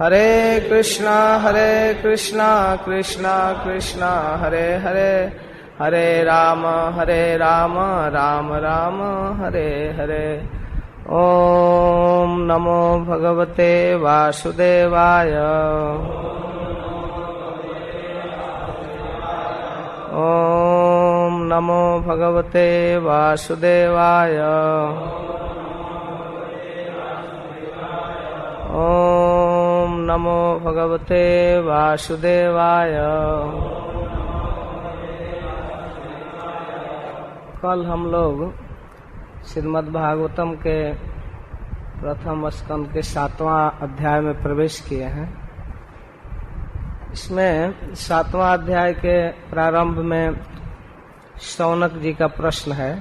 हरे कृष्णा कृष्णा कृष्णा हरे हरे, हरे राम राम राम हरे हरे। ओम नमो भगवते वासुदेवाय। ओम नमो भगवते वासुदेवाय। ओम नमो भगवते वासुदेवाय। कल हम लोग श्रीमद् भागवतम के प्रथम स्कंद के 7वां अध्याय में प्रवेश किए हैं। इसमें 7वां अध्याय के प्रारंभ में शौनक जी का प्रश्न है,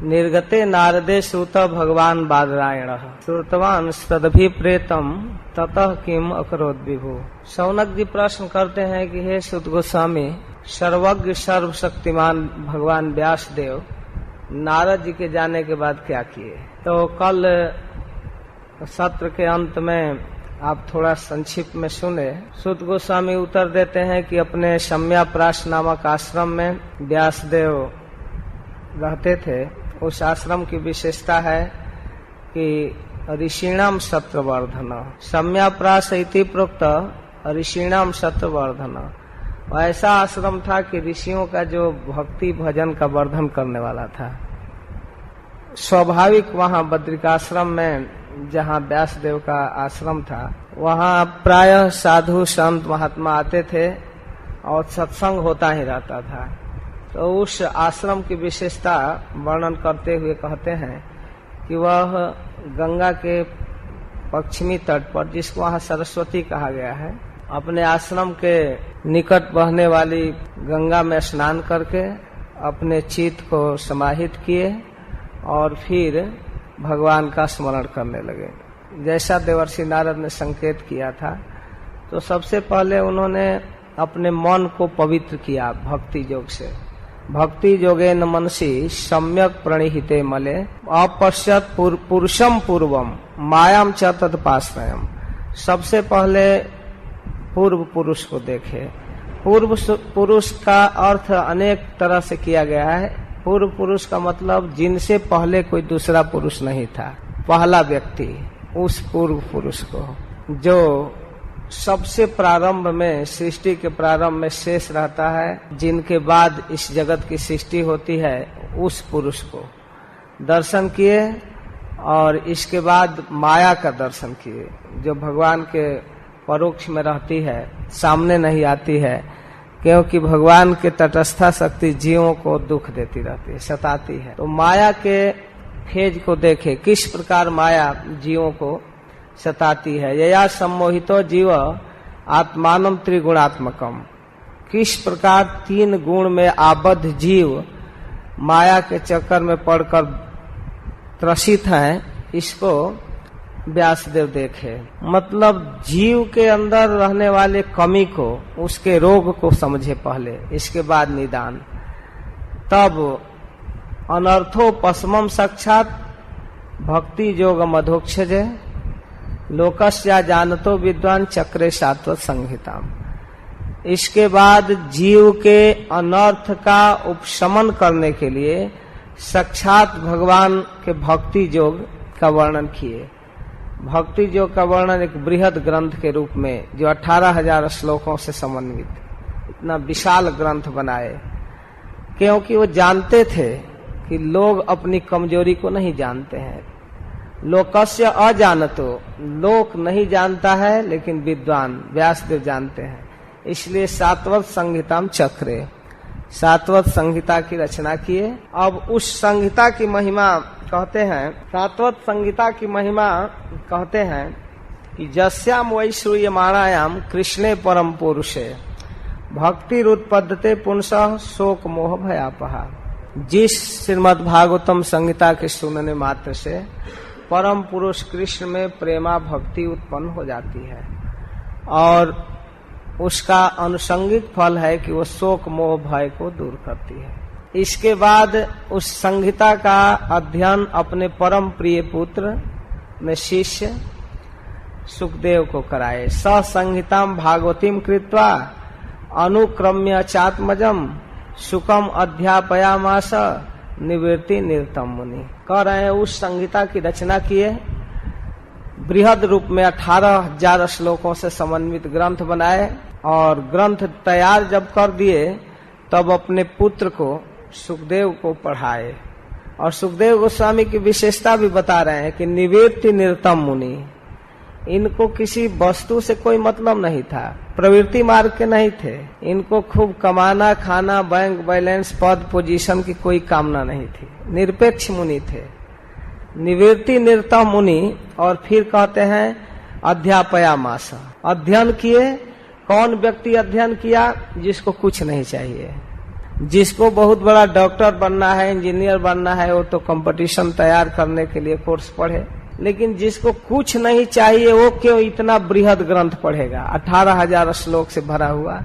निर्गते नारदे श्रुत भगवान बादरायण श्रुतवान सदभिप्रेतम ततः किम अकरोद विभु। शौनक जी प्रश्न करते हैं कि हे सुत गोस्वामी, सर्वज्ञ सर्वशक्तिमान भगवान व्यास देव नारद जी के जाने के बाद क्या किए। तो कल सत्र के अंत में आप थोड़ा संक्षिप्त में सुने। सुत गोस्वामी उत्तर देते हैं कि अपने सम्याप्राश नामक आश्रम में व्यास देव रहते थे। उस आश्रम की विशेषता है कि ऋषिणाम सत्रवर्धन, सम्याप्राश इति प्रोक्त ऋषिणाम सत्रवर्धन। ऐसा आश्रम था कि ऋषियों का जो भक्ति भजन का वर्धन करने वाला था। स्वाभाविक वहाँ बद्रिकाश्रम में जहाँ व्यासदेव का आश्रम था, वहाँ प्रायः साधु संत महात्मा आते थे और सत्संग होता ही रहता था। तो उस आश्रम की विशेषता वर्णन करते हुए कहते हैं कि वह गंगा के पश्चिमी तट पर, जिसको वहाँ सरस्वती कहा गया है, अपने आश्रम के निकट बहने वाली गंगा में स्नान करके अपने चित्त को समाहित किए और फिर भगवान का स्मरण करने लगे। जैसा देवर्षि नारद ने संकेत किया था, तो सबसे पहले उन्होंने अपने मन को पवित्र किया भक्ति योग से। भक्ति योगेन मनसि सम्यक प्रणिहिते मले अपश्यत पुरुषम पूर्वम मायाम च तत्पाश्रयम्। सबसे पहले पूर्व पुरुष को देखे। पूर्व पुरुष का अर्थ अनेक तरह से किया गया है। पूर्व पुरुष का मतलब जिनसे पहले कोई दूसरा पुरुष नहीं था, पहला व्यक्ति, उस पूर्व पुरुष को जो सबसे प्रारंभ में, सृष्टि के प्रारंभ में शेष रहता है, जिनके बाद इस जगत की सृष्टि होती है, उस पुरुष को दर्शन किए। और इसके बाद माया का दर्शन किए, जो भगवान के परोक्ष में रहती है, सामने नहीं आती है, क्योंकि भगवान के तटस्था शक्ति जीवों को दुख देती रहती है, सताती है। तो माया के फेज को देखे, किस प्रकार माया जीवों को सताती है। यया सम्मोहितो जीव आत्मानम त्रिगुणात्मकम। किस प्रकार 3 गुण में आबद्ध जीव माया के चक्कर में पड़कर त्रसित हैं, इसको व्यासदेव देखे। मतलब जीव के अंदर रहने वाले कमी को, उसके रोग को समझे पहले, इसके बाद निदान। तब अनर्थो पश्मम साक्षात भक्ति योग मधोक्षजे लोकस्या जानतो विद्वान चक्रे सात्वत संहिताम। इसके बाद जीव के अनर्थ का उपशमन करने के लिए साक्षात भगवान के भक्ति योग का वर्णन किए। भक्ति योग का वर्णन एक बृहद ग्रंथ के रूप में, जो 18,000 श्लोकों से समन्वित इतना विशाल ग्रंथ बनाए, क्योंकि वो जानते थे कि लोग अपनी कमजोरी को नहीं जानते हैं। लोकस्य अजानतो, लोक नहीं जानता है, लेकिन विद्वान व्यासदेव जानते हैं। इसलिए सात्वत संहिताम चक्रे, सात्वत संहिता की रचना किए। अब उस संहिता की महिमा कहते हैं, सात्वत संहिता की महिमा कहते हैं कि जस्याम वै श्रूयमाणायाम कृष्णे परम पुरुषे भक्ति रुत्पद्यते पुंसः शोक मोह भयापहा। जिस श्रीमद् भागवतम संहिता के सुनने मात्र से परम पुरुष कृष्ण में प्रेमा भक्ति उत्पन्न हो जाती है, और उसका अनुषंगिक फल है कि वो शोक मोह भय को दूर करती है। इसके बाद उस संहिता का अध्ययन अपने परम प्रिय पुत्र में शिष्य सुखदेव को कराए। स संहिताम भागवतीम कृत्वा अनुक्रम्य चात्मजम सुखम अध्यापयामास निवृत्ति निरतम मुनि। कह रहे हैं उस संहिता की रचना किए, बृहद रूप में 18,000 श्लोकों से समन्वित ग्रंथ बनाए और ग्रंथ तैयार जब कर दिए तब अपने पुत्र को सुखदेव को पढ़ाए। और सुखदेव गोस्वामी की विशेषता भी बता रहे हैं कि निवृत्ति निरतम मुनि, इनको किसी वस्तु से कोई मतलब नहीं था, प्रवृत्ति मार्ग के नहीं थे, इनको खूब कमाना खाना बैंक बैलेंस पद पोजीशन की कोई कामना नहीं थी, निरपेक्ष मुनि थे, निवृत्ति निरतम मुनि। और फिर कहते हैं अध्यापयामास, अध्ययन किए। कौन व्यक्ति अध्ययन किया? जिसको कुछ नहीं चाहिए, जिसको बहुत बड़ा डॉक्टर बनना है इंजीनियर बनना है वो तो कंपटीशन तैयार करने के लिए कोर्स पढ़े, लेकिन जिसको कुछ नहीं चाहिए वो क्यों इतना बृहद ग्रंथ पढ़ेगा? 18,000 श्लोक से भरा हुआ,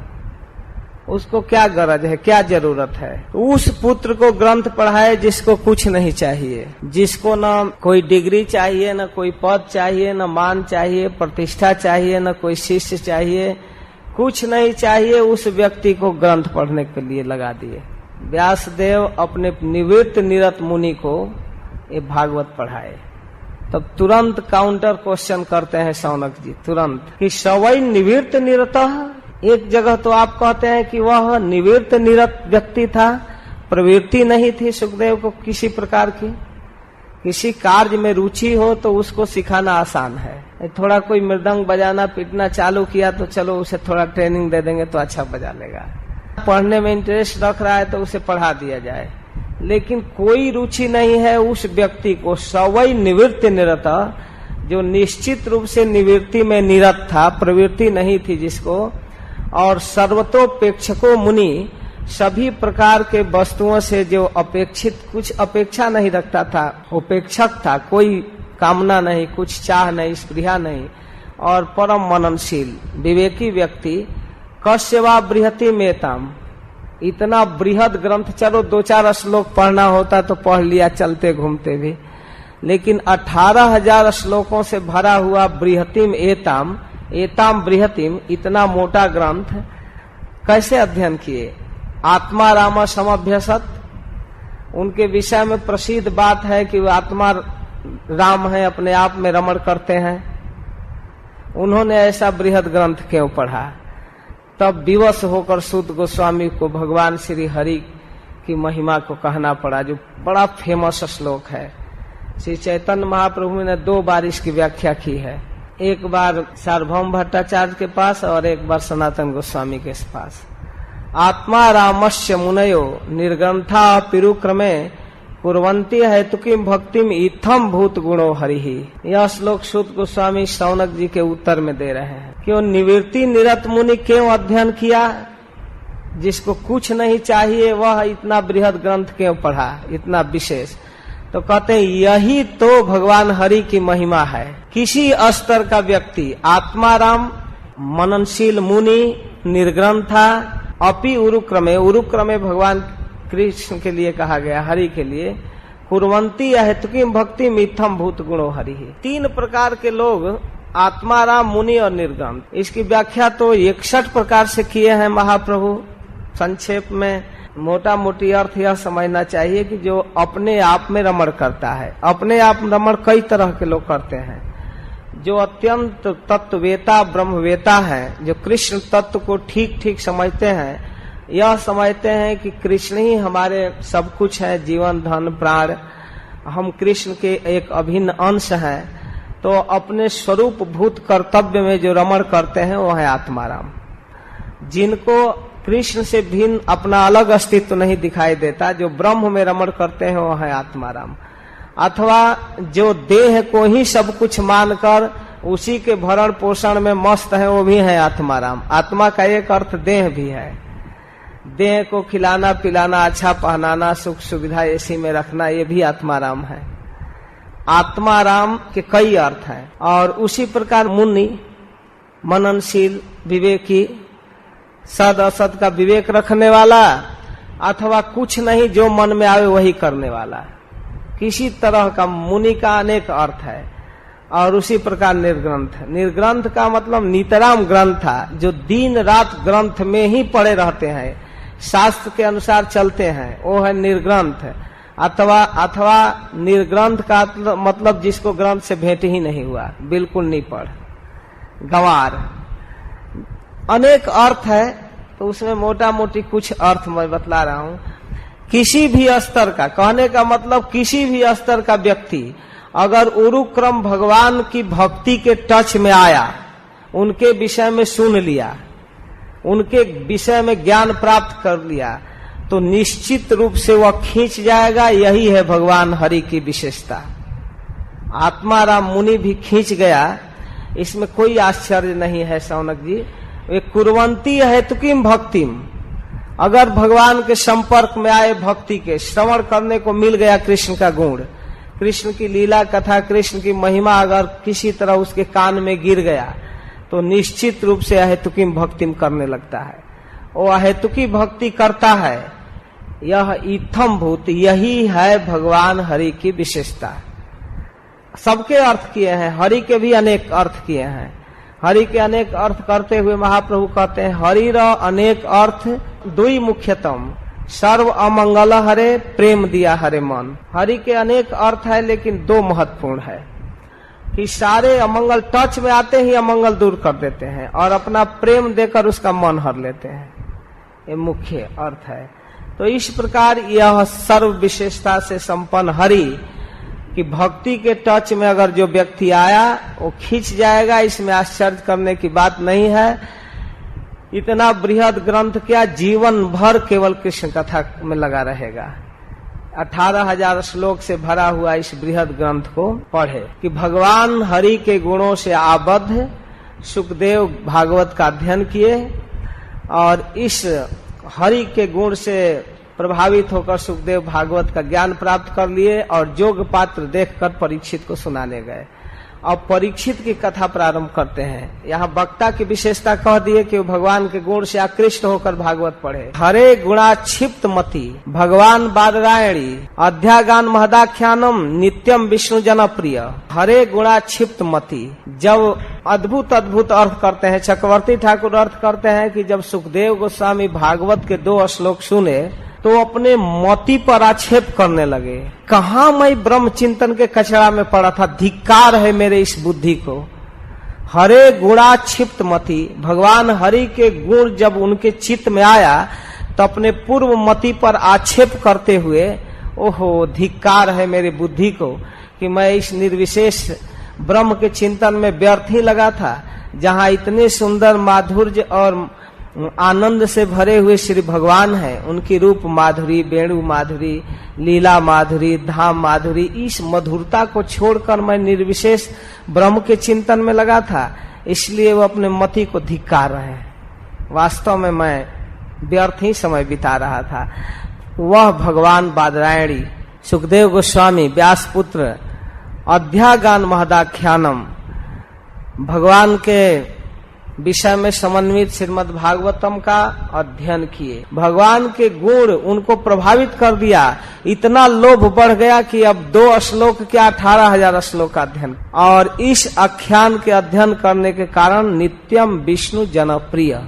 उसको क्या गरज है, क्या जरूरत है? उस पुत्र को ग्रंथ पढ़ाए जिसको कुछ नहीं चाहिए, जिसको न कोई डिग्री चाहिए, न कोई पद चाहिए, न मान चाहिए, प्रतिष्ठा चाहिए, न कोई शिष्य चाहिए, कुछ नहीं चाहिए, उस व्यक्ति को ग्रंथ पढ़ने के लिए लगा दिए। व्यासदेव अपने निवृत्त निरत मुनि को ये भागवत पढ़ाए। तब तुरंत काउंटर क्वेश्चन करते हैं शौनक जी तुरंत कि सवै निवृत्त निरतः। एक जगह तो आप कहते हैं कि वह निवृत्त निरत व्यक्ति था, प्रवृत्ति नहीं थी सुखदेव को किसी प्रकार की। किसी कार्य में रुचि हो तो उसको सिखाना आसान है, थोड़ा कोई मृदंग बजाना पीटना चालू किया तो चलो उसे थोड़ा ट्रेनिंग दे देंगे तो अच्छा बजा लेगा। पढ़ने में इंटरेस्ट रख रहा है तो उसे पढ़ा दिया जाए, लेकिन कोई रुचि नहीं है उस व्यक्ति को सवै निवृत्ति निरत, जो निश्चित रूप से निवृत्ति में निरत था, प्रवृत्ति नहीं थी जिसको, और सर्वतोपेक्षको मुनि, सभी प्रकार के वस्तुओं से जो अपेक्षित, कुछ अपेक्षा नहीं रखता था, उपेक्षक था, कोई कामना नहीं, कुछ चाह नहीं, स्पृहा नहीं, और परम मननशील विवेकी व्यक्ति। कस्यवा बृहति मेताम, इतना बृहद ग्रंथ, चलो 2-4 श्लोक पढ़ना होता तो पढ़ लिया चलते घूमते भी, लेकिन 18,000 श्लोकों से भरा हुआ बृहतिम एताम, एताम बृहतिम, इतना मोटा ग्रंथ कैसे अध्ययन किए? आत्मा राम समभ्यसत, उनके विषय में प्रसिद्ध बात है कि वो आत्मा राम है, अपने आप में रमण करते हैं। उन्होंने ऐसा बृहद ग्रंथ क्यों पढ़ा? तब विवश होकर सूत गोस्वामी को भगवान श्री हरि की महिमा को कहना पड़ा, जो बड़ा फेमस श्लोक है। श्री चैतन्य महाप्रभु ने 2 बार इसकी व्याख्या की है, एक बार सार्वभौम भट्टाचार्य के पास और एक बार सनातन गोस्वामी के पास। आत्मा रामस्य मुनयो निर्ग्रंथा पिरुक्रमे कुर्वन्ति हेतुकीम भक्तिम इत्थम भूत गुणो हरिहि। यह श्लोक सूत गोस्वामी शौनक जी के उत्तर में दे रहे हैं। क्यों निवृत्ति निरत मुनि क्यों अध्ययन किया? जिसको कुछ नहीं चाहिए वह इतना बृहद ग्रंथ क्यों पढ़ा, इतना विशेष? तो कहते हैं यही तो भगवान हरि की महिमा है। किसी स्तर का व्यक्ति आत्माराम मननशील मुनि निर्ग्रंथा अपि उरुक्रमे, उरुक्रमे भगवान कृष्ण के लिए कहा गया, हरि के लिए, कुर्वन्ति हेतुकीम भक्ति मिथम भूत गुणो हरि। 3 प्रकार के लोग, आत्माराम मुनि और निर्ग्रंथ। इसकी व्याख्या तो 61 प्रकार से किए हैं महाप्रभु। संक्षेप में मोटा मोटी अर्थ यह समझना चाहिए कि जो अपने आप में रमण करता है। अपने आप में रमण कई तरह के लोग करते हैं। जो अत्यंत तत्ववेता ब्रह्मवेता है, जो कृष्ण तत्व को ठीक ठीक समझते हैं, यह समझते हैं कि कृष्ण ही हमारे सब कुछ है, जीवन धन प्राण, हम कृष्ण के एक अभिन्न अंश हैं। तो अपने स्वरूप भूत कर्तव्य में जो रमण करते हैं वो है आत्माराम। जिनको कृष्ण से भिन्न अपना अलग अस्तित्व नहीं दिखाई देता, जो ब्रह्म में रमण करते हैं वो है आत्माराम। अथवा जो देह को ही सब कुछ मानकर उसी के भरण पोषण में मस्त है, वो भी है आत्माराम। आत्मा का एक अर्थ देह भी है। देह को खिलाना पिलाना, अच्छा पहनाना, सुख सुविधा इसी में रखना, ये भी आत्माराम है। आत्माराम के कई अर्थ हैं। और उसी प्रकार मुनि मननशील विवेकी, सद असद का विवेक रखने वाला, अथवा कुछ नहीं जो मन में आवे वही करने वाला, किसी तरह का। मुनि का अनेक अर्थ है। और उसी प्रकार निर्ग्रंथ। निर्ग्रंथ का मतलब नितराम ग्रंथ था, जो दिन रात ग्रंथ में ही पड़े रहते हैं, शास्त्र के अनुसार चलते हैं, वो है निर्ग्रंथ। अथवा निर्ग्रंथ का मतलब जिसको ग्रंथ से भेंट ही नहीं हुआ, बिल्कुल नहीं पढ़, गंवार। अनेक अर्थ है, तो उसमें मोटा मोटी कुछ अर्थ मैं बतला रहा हूं। किसी भी स्तर का, कहने का मतलब किसी भी स्तर का व्यक्ति अगर उरुक्रम भगवान की भक्ति के टच में आया, उनके विषय में सुन लिया, उनके विषय में ज्ञान प्राप्त कर लिया, तो निश्चित रूप से वह खींच जाएगा। यही है भगवान हरि की विशेषता। आत्माराम मुनि भी खींच गया, इसमें कोई आश्चर्य नहीं है शौनक जी। वे कुर्वंती हेतुकीम भक्तिम, अगर भगवान के संपर्क में आए, भक्ति के श्रवण करने को मिल गया कृष्ण का गुण, कृष्ण की लीला कथा, कृष्ण की महिमा अगर किसी तरह उसके कान में गिर गया, तो निश्चित रूप से अहेतुकीम भक्तिम करने लगता है। वो अहेतुकी भक्ति करता है। यह इत्थम भूत, यही है भगवान हरि की विशेषता। सबके अर्थ किए हैं, हरि के भी अनेक अर्थ किए हैं। हरि के अनेक अर्थ करते हुए महाप्रभु कहते हैं, हरि र अनेक अर्थ दुई मुख्यतम, सर्व अमंगल हरे प्रेम दिया हरे मन। हरि के अनेक अर्थ है, लेकिन दो महत्वपूर्ण है कि सारे अमंगल टच में आते ही अमंगल दूर कर देते हैं और अपना प्रेम देकर उसका मन हर लेते हैं। ये मुख्य अर्थ है। तो इस प्रकार यह सर्व विशेषता से संपन्न हरि कि भक्ति के टच में अगर जो व्यक्ति आया वो खींच जाएगा, इसमें आश्चर्य करने की बात नहीं है। इतना बृहद ग्रंथ क्या, जीवन भर केवल कृष्ण कथा में लगा रहेगा। 18,000 श्लोक से भरा हुआ इस बृहद ग्रंथ को पढ़े कि भगवान हरि के गुणों से आबद्ध सुखदेव भागवत का अध्ययन किए और इस हरि के गुण से प्रभावित होकर सुखदेव भागवत का ज्ञान प्राप्त कर लिए और जोग पात्र देखकर परीक्षित को सुनाने गए। अब परीक्षित की कथा प्रारंभ करते हैं। यहाँ वक्ता की विशेषता कह दिए कि वो भगवान के गुण से आकृष्ट होकर भागवत पढ़े। हरे गुणा क्षिप्त मति भगवान बादरायणी अध्यागान महदाख्यानम नित्यम विष्णु जनप्रिय। हरे गुणा क्षिप्त मति, जब अद्भुत अद्भुत अर्थ करते हैं, चक्रवर्ती ठाकुर अर्थ करते हैं कि जब सुखदेव गोस्वामी भागवत के 2 श्लोक सुने तो अपने मति पर आक्षेप करने लगे। कहाँ मैं ब्रह्म चिंतन के कचरा में पड़ा था, धिक्कार है मेरे इस बुद्धि को। हरे गुणा क्षिप्त मति, भगवान हरि के गुण जब उनके चित्त में आया तो अपने पूर्व मति पर आक्षेप करते हुए, ओहो धिक्कार है मेरी बुद्धि को कि मैं इस निर्विशेष ब्रह्म के चिंतन में व्यर्थ ही लगा था, जहाँ इतने सुंदर माधुर्य और आनंद से भरे हुए श्री भगवान हैं। उनकी रूप माधुरी, वेणु माधुरी, लीला माधुरी, धाम माधुरी, इस मधुरता को छोड़कर मैं निर्विशेष ब्रह्म के चिंतन में लगा था, इसलिए वो अपने मति को धिक्कार रहे हैं। वास्तव में मैं व्यर्थ ही समय बिता रहा था। वह भगवान बादरायणी सुखदेव गोस्वामी व्यासपुत्र अध्यागान महदाख्यानम, भगवान के विषय में समन्वित श्रीमद् भागवतम का अध्ययन किए। भगवान के गुण उनको प्रभावित कर दिया, इतना लोभ बढ़ गया कि अब 2 श्लोक के 18,000 श्लोक का अध्ययन, और इस आख्यान के अध्ययन करने के कारण नित्यम विष्णु जनप्रिय।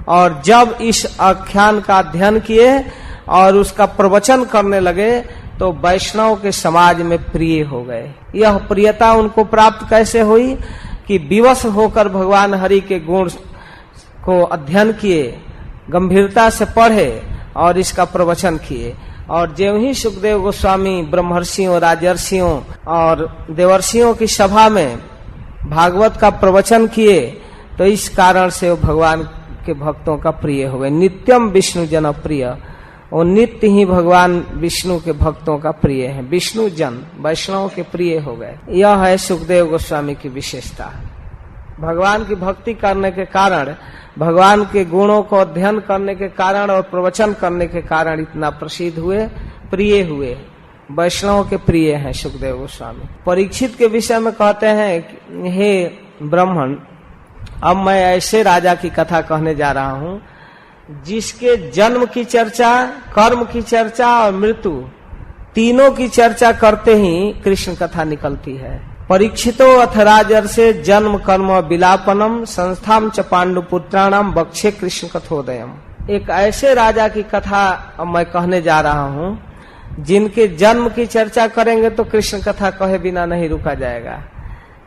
और जब इस आख्यान का अध्ययन किए और उसका प्रवचन करने लगे तो वैष्णव के समाज में प्रिय हो गए। यह प्रियता उनको प्राप्त कैसे हुई कि विवश होकर भगवान हरि के गुण को अध्ययन किए, गंभीरता से पढ़े और इसका प्रवचन किए। और ज्यों ही सुखदेव गोस्वामी ब्रह्मर्षियों, राजर्षियों और देवर्षियों की सभा में भागवत का प्रवचन किए, तो इस कारण से वो भगवान के भक्तों का प्रिय हो गए। नित्यम विष्णु जनप्रिय, और नित्य ही भगवान विष्णु के भक्तों का प्रिय है। विष्णु जन वैष्णव के प्रिय हो गए। यह है सुखदेव गोस्वामी की विशेषता। भगवान की भक्ति करने के कारण, भगवान के गुणों को अध्ययन करने के कारण और प्रवचन करने के कारण इतना प्रसिद्ध हुए, प्रिय हुए, वैष्णव के प्रिय हैं सुखदेव गोस्वामी। परीक्षित के विषय में कहते हैं, हे ब्राह्मण, अब मैं ऐसे राजा की कथा कहने जा रहा हूँ जिसके जन्म की चर्चा, कर्म की चर्चा और मृत्यु तीनों की चर्चा करते ही कृष्ण कथा निकलती है। परीक्षितो अथ राजर्षे जन्म कर्म विलापनम संस्थाम च पांडुपुत्राणाम बक्षे कृष्ण कथोदयम। एक ऐसे राजा की कथा अब मैं कहने जा रहा हूँ जिनके जन्म की चर्चा करेंगे तो कृष्ण कथा कहे बिना नहीं रुका जाएगा,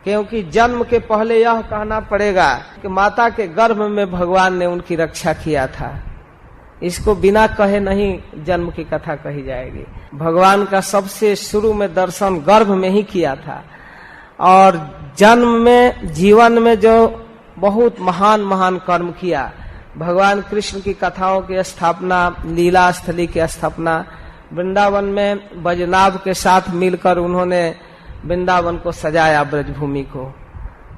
क्योंकि जन्म के पहले यह कहना पड़ेगा कि माता के गर्भ में भगवान ने उनकी रक्षा किया था। इसको बिना कहे नहीं जन्म की कथा कही जाएगी। भगवान का सबसे शुरू में दर्शन गर्भ में ही किया था और जन्म में जीवन में जो बहुत महान महान कर्म किया, भगवान कृष्ण की कथाओं की स्थापना, लीला स्थली की स्थापना, वृंदावन में बजनाभ के साथ मिलकर उन्होंने वृंदावन को सजाया, ब्रजभूमि को,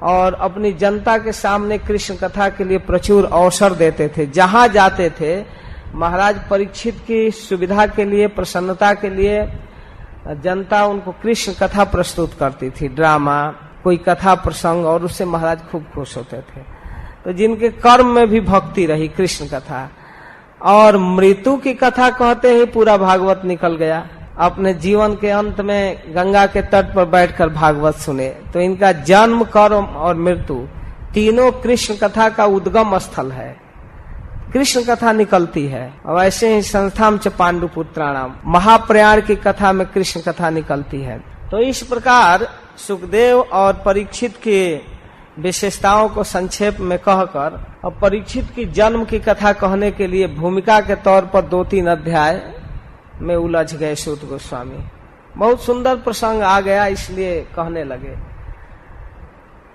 और अपनी जनता के सामने कृष्ण कथा के लिए प्रचुर अवसर देते थे। जहां जाते थे महाराज परीक्षित की सुविधा के लिए, प्रसन्नता के लिए जनता उनको कृष्ण कथा प्रस्तुत करती थी, ड्रामा, कोई कथा प्रसंग, और उससे महाराज खूब खुश होते थे। तो जिनके कर्म में भी भक्ति रही, कृष्ण कथा, और मृत्यु की कथा कहते ही पूरा भागवत निकल गया। अपने जीवन के अंत में गंगा के तट पर बैठकर भागवत सुने। तो इनका जन्म, कर्म और मृत्यु तीनों कृष्ण कथा का उद्गम स्थल है, कृष्ण कथा निकलती है। और ऐसे ही संस्थाम च पांडुपुत्राणाम, महाप्रयाण की कथा में कृष्ण कथा निकलती है। तो इस प्रकार सुखदेव और परीक्षित की विशेषताओं को संक्षेप में कहकर और परीक्षित की जन्म की कथा कहने के लिए भूमिका के तौर पर 2-3 अध्याय में उलझ गए सूत गोस्वामी। बहुत सुंदर प्रसंग आ गया, इसलिए कहने लगे।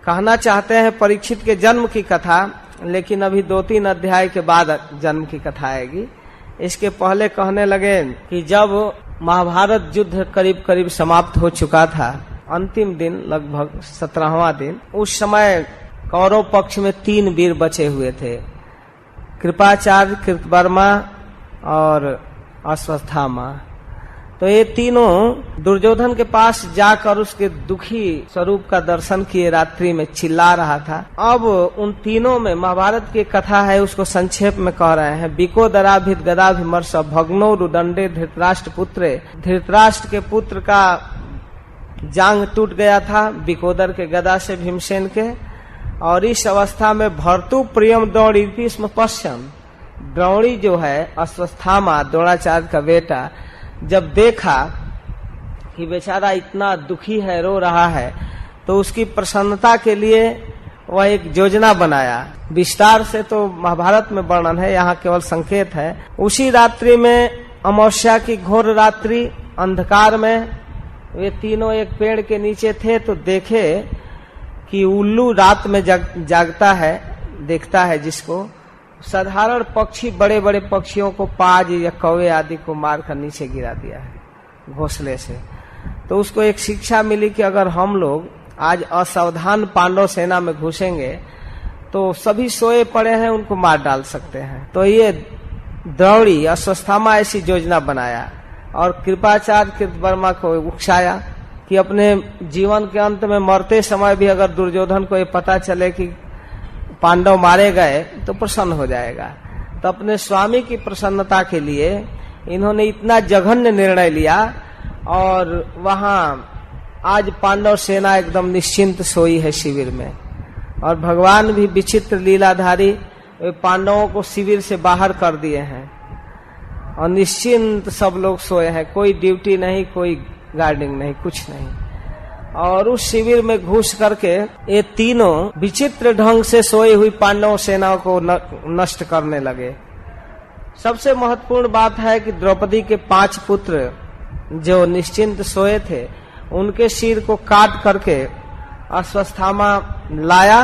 कहना चाहते हैं परीक्षित के जन्म की कथा, लेकिन अभी 2-3 अध्याय के बाद जन्म की कथा आएगी। इसके पहले कहने लगे कि जब महाभारत युद्ध करीब करीब समाप्त हो चुका था, अंतिम दिन लगभग 17वां दिन, उस समय कौरव पक्ष में 3 वीर बचे हुए थे, कृपाचार्य, कृतवर्मा और अश्वत्थामा। तो ये तीनों दुर्योधन के पास जाकर उसके दुखी स्वरूप का दर्शन किए, रात्रि में चिल्ला रहा था। अब उन तीनों में महाभारत की कथा है, उसको संक्षेप में कह रहे हैं। बिको दराभित गदाभिमर्श भग्नो रुदंडे धृतराष्ट्र पुत्रे, धृतराष्ट्र के पुत्र का जांग टूट गया था बिकोदर के गदा से, भीमसेन के। और इस अवस्था में भर्तु प्रियम द्रोणी इसमें पश्चिम, द्रोणी जो है अश्वत्थामा, द्रोणाचार्य का बेटा, जब देखा कि बेचारा इतना दुखी है, रो रहा है, तो उसकी प्रसन्नता के लिए वह एक योजना बनाया। विस्तार से तो महाभारत में वर्णन है, यहाँ केवल संकेत है। उसी रात्रि में, अमावस्या की घोर रात्रि, अंधकार में वे तीनों एक पेड़ के नीचे थे, तो देखे कि उल्लू रात में जागता है, देखता है जिसको, साधारण पक्षी बड़े बड़े पक्षियों को, पाज या कौवे आदि को मारकर नीचे गिरा दिया है घोंसले से। तो उसको एक शिक्षा मिली कि अगर हम लोग आज असावधान पांडव सेना में घुसेंगे तो सभी सोए पड़े हैं, उनको मार डाल सकते हैं। तो ये द्रोणी अश्वत्थामा ऐसी योजना बनाया और कृपाचार्य कृतवर्मा को उकसाया कि अपने जीवन के अंत में मरते समय भी अगर दुर्योधन को ये पता चले कि पांडव मारे गए तो प्रसन्न हो जाएगा। तो अपने स्वामी की प्रसन्नता के लिए इन्होंने इतना जघन्य निर्णय लिया और वहां आज पांडव सेना एकदम निश्चिंत सोई है शिविर में। और भगवान भी विचित्र लीलाधारी पांडवों को शिविर से बाहर कर दिए हैं और निश्चिंत सब लोग सोए हैं, कोई ड्यूटी नहीं, कोई गार्डिंग नहीं, कुछ नहीं। और उस शिविर में घुस करके ये तीनों विचित्र ढंग से सोई हुई पांडव सेनाओं को नष्ट करने लगे। सबसे महत्वपूर्ण बात है कि द्रौपदी के 5 पुत्र जो निश्चिंत सोए थे, उनके सिर को काट करके अश्वत्थामा लाया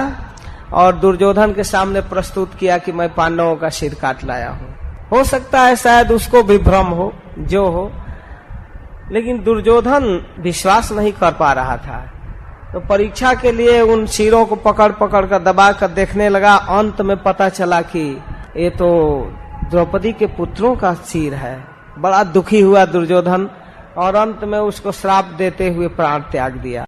और दुर्योधन के सामने प्रस्तुत किया कि मैं पांडवों का सिर काट लाया हूँ। हो सकता है शायद उसको भी भ्रम हो, जो हो, लेकिन दुर्योधन विश्वास नहीं कर पा रहा था। तो परीक्षा के लिए उन सिरों को पकड़ पकड़ कर दबा कर देखने लगा। अंत में पता चला कि ये तो द्रौपदी के पुत्रों का सिर है। बड़ा दुखी हुआ दुर्योधन और अंत में उसको श्राप देते हुए प्राण त्याग दिया।